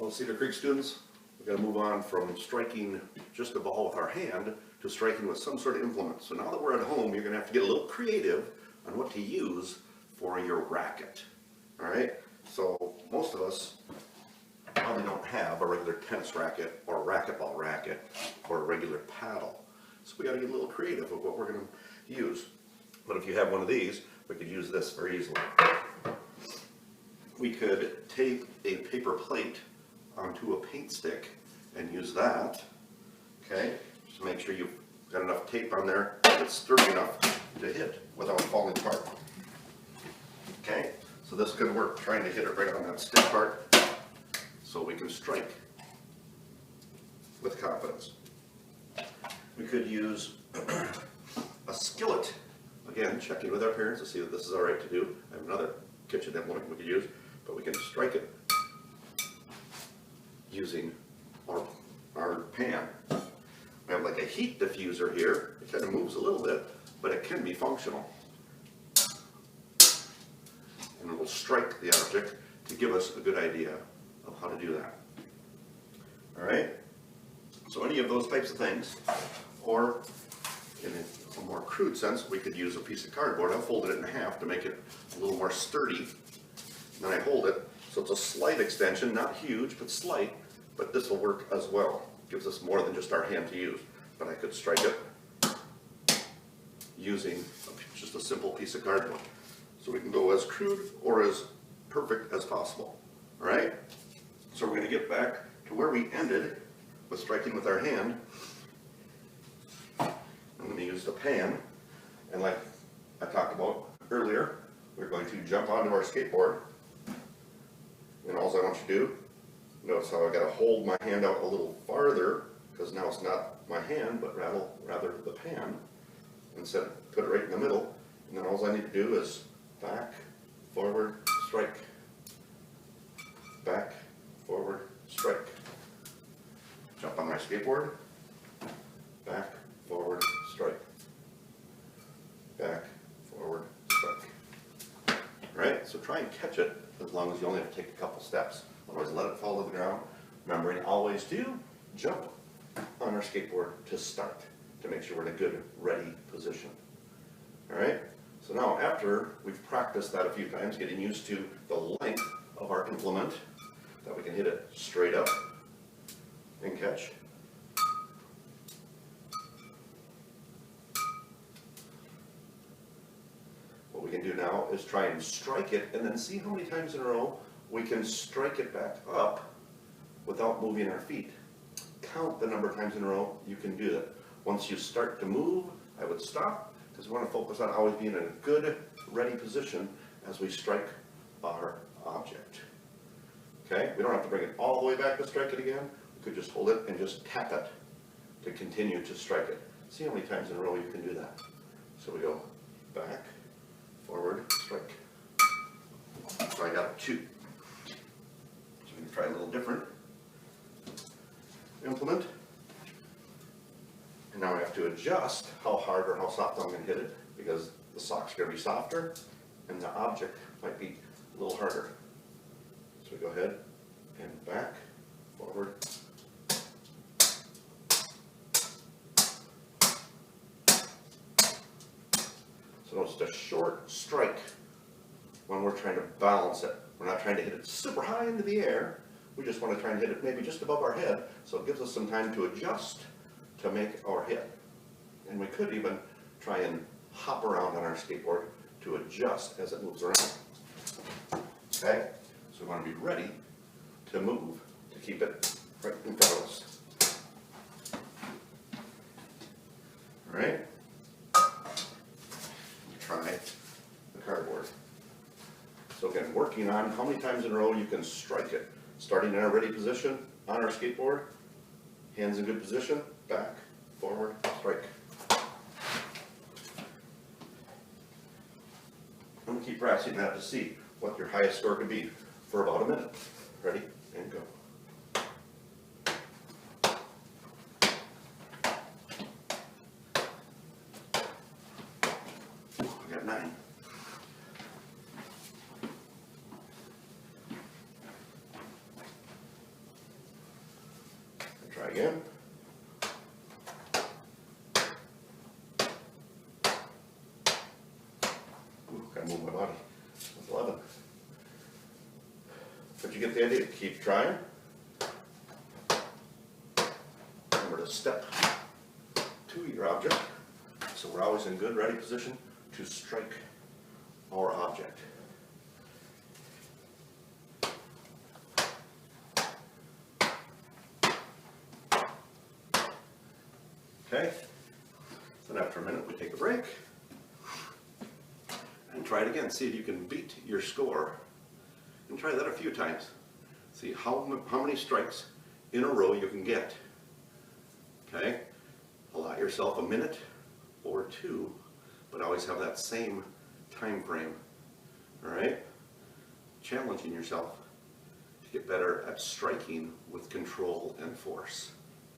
Well, Cedar Creek students, we've got to move on from striking just a ball with our hand to striking with some sort of implement. So now that we're at home, you're going to have to get a little creative on what to use for your racket. All right? So most of us probably don't have a regular tennis racket or a racquetball racket or a regular paddle. So we got to get a little creative with what we're going to use. But if you have one of these, we could use this very easily. We could tape a paper plate onto a paint stick and use that, okay, just to make sure you've got enough tape on there that's sturdy enough to hit without falling apart. Okay, so this could work, trying to hit it right on that stick part so we can strike with confidence. We could use a skillet. Again, checking with our parents to see that this is all right to do. I have another kitchen implement we could use, but we can strike it using our pan. We have like a heat diffuser here. It kind of moves a little bit, but it can be functional. And it will strike the object to give us a good idea of how to do that. All right? So any of those types of things, or in a more crude sense, we could use a piece of cardboard. I'll fold it in half to make it a little more sturdy. Then I hold it, so it's a slight extension, not huge, but slight, but this will work as well. Gives us more than just our hand to use. But I could strike it using just a simple piece of cardboard. So we can go as crude or as perfect as possible. All right? So we're going to get back to where we ended with striking with our hand. I'm going to use the pan, and like I talked about earlier, we're going to jump onto our skateboard, and all I want you to do, notice how I got to hold my hand out a little farther, because now it's not my hand, but rather the pan, and put it right in the middle, and then all I need to do is back, forward, strike, back, forward, strike. Jump on my skateboard, back, forward, strike, back, forward, strike. Right? So try and catch it as long as you only have to take a couple steps. Otherwise, let it fall to the ground. Remembering always to jump on our skateboard to start, to make sure we're in a good, ready position. All right? So now, after we've practiced that a few times, getting used to the length of our implement, that we can hit it straight up and catch. What we can do now is try and strike it and then see how many times in a row we can strike it back up without moving our feet. Count the number of times in a row you can do that. Once you start to move, I would stop, because we want to focus on always being in a good, ready position as we strike our object. Okay? We don't have to bring it all the way back to strike it again. We could just hold it and just tap it to continue to strike it. See how many times in a row you can do that. So we go back, forward, strike. So I got 2. So we can try a little different implement. And now I have to adjust how hard or how soft I'm going to hit it, because the sock's going to be softer and the object might be a little harder. So we go ahead and back, forward. So notice a short strike when we're trying to balance it. We're not trying to hit it super high into the air. We just want to try and hit it maybe just above our head, so it gives us some time to adjust to make our hit. And we could even try and hop around on our skateboard to adjust as it moves around. Okay? So we want to be ready to move, to keep it right in front of us. All right? Try the cardboard. So again, working on how many times in a row you can strike it. Starting in our ready position on our skateboard, hands in good position, back, forward, strike. I'm going to keep practicing that to see what your highest score could be for about a minute. Ready? And go. I got 9. Try again. Ooh, gotta move my body. That's 11. But you get the idea. Keep trying. Remember to step to your object. So we're always in good, ready position to strike our object. Okay, then after a minute we take a break and try it again. See if you can beat your score. And try that a few times. See how many strikes in a row you can get. Okay, allow yourself a minute or two, but always have that same time frame. All right, challenging yourself to get better at striking with control and force.